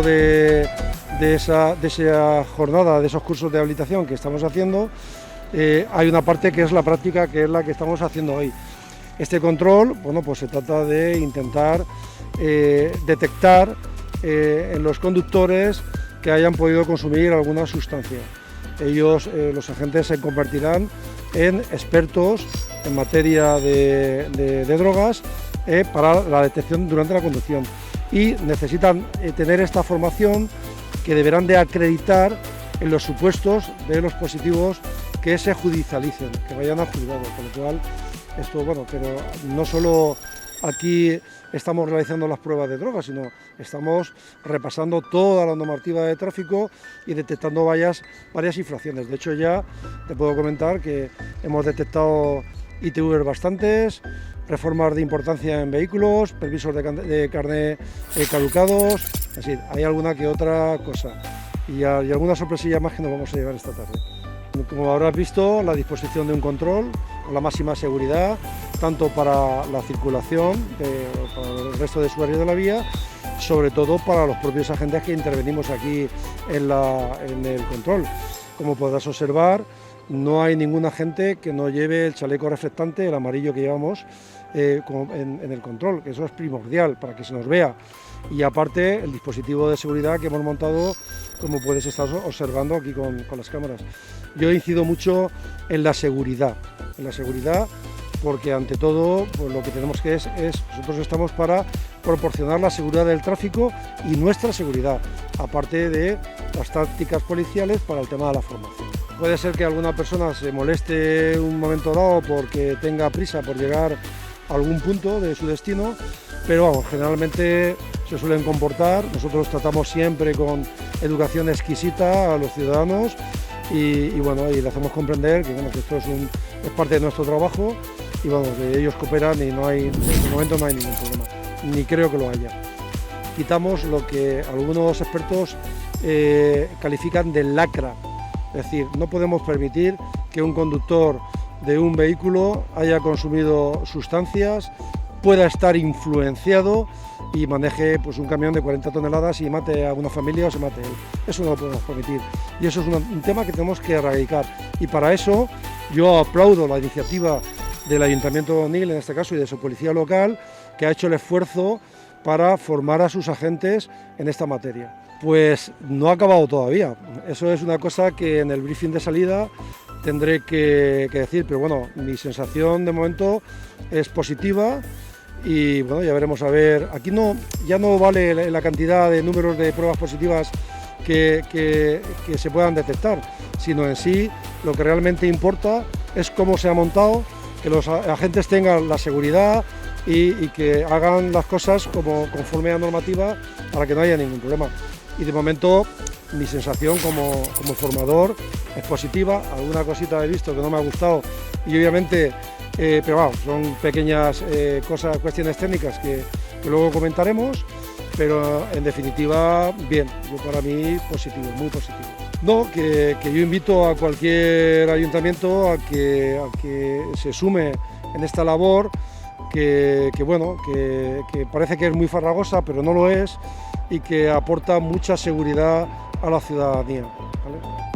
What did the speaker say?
de esa jornada, de esos cursos de habilitación que estamos haciendo, hay una parte que es la práctica, que es la que estamos haciendo hoy. Este control, bueno, pues se trata de intentar detectar en los conductores que hayan podido consumir alguna sustancia. Ellos, los agentes, se convertirán en expertos en materia de drogas para la detección durante la conducción, y necesitan tener esta formación que deberán de acreditar en los supuestos de los positivos que se judicialicen, que vayan a juzgado, con lo cual esto, bueno, pero no solo aquí estamos realizando las pruebas de drogas, sino estamos repasando toda la normativa de tráfico y detectando varias infracciones. De hecho, ya te puedo comentar que hemos detectado ITVs bastantes, reformas de importancia en vehículos, permisos de carnet caducados, es decir, hay alguna que otra cosa y alguna sorpresilla más que nos vamos a llevar esta tarde. Como habrás visto, la disposición de un control con la máxima seguridad, tanto para la circulación, para el resto de usuarios de la vía, sobre todo para los propios agentes que intervenimos aquí en el control. Como podrás observar, no hay ningún agente que no lleve el chaleco reflectante, el amarillo que llevamos en el control, que eso es primordial para que se nos vea. Y aparte, el dispositivo de seguridad que hemos montado, como puedes estar observando aquí con las cámaras. Yo incido mucho en la seguridad, porque ante todo pues lo que tenemos que es nosotros estamos para proporcionar la seguridad del tráfico y nuestra seguridad, aparte de las tácticas policiales para el tema de la formación. Puede ser que alguna persona se moleste en un momento dado porque tenga prisa por llegar a algún punto de su destino, pero vamos, generalmente se suelen comportar. Nosotros tratamos siempre con educación exquisita a los ciudadanos y bueno, y le hacemos comprender que, bueno, que esto es parte de nuestro trabajo y vamos, que ellos cooperan y no hay, en el momento no hay ningún problema, ni creo que lo haya. Quitamos lo que algunos expertos califican de lacra, es decir, no podemos permitir que un conductor de un vehículo haya consumido sustancias, pueda estar influenciado y maneje pues un camión de 40 toneladas y mate a una familia o se mate él. Eso no lo podemos permitir y eso es un tema que tenemos que erradicar, y para eso yo aplaudo la iniciativa del Ayuntamiento de Onil, en este caso, y de su policía local, que ha hecho el esfuerzo para formar a sus agentes en esta materia. Pues no ha acabado todavía, eso es una cosa que en el briefing de salida tendré que decir, pero bueno, mi sensación de momento es positiva y bueno, ya veremos a ver. Aquí ya no vale la cantidad de números de pruebas positivas que se puedan detectar, sino en sí lo que realmente importa es cómo se ha montado, que los agentes tengan la seguridad y que hagan las cosas conforme a la normativa para que no haya ningún problema. Y de momento mi sensación como formador es positiva. Alguna cosita he visto que no me ha gustado y obviamente, pero vamos, son pequeñas cuestiones técnicas que luego comentaremos, pero en definitiva bien, para mí positivo, muy positivo. No, que yo invito a cualquier ayuntamiento a que se sume en esta labor que parece que es muy farragosa, pero no lo es, y que aporta mucha seguridad a la ciudadanía, ¿vale?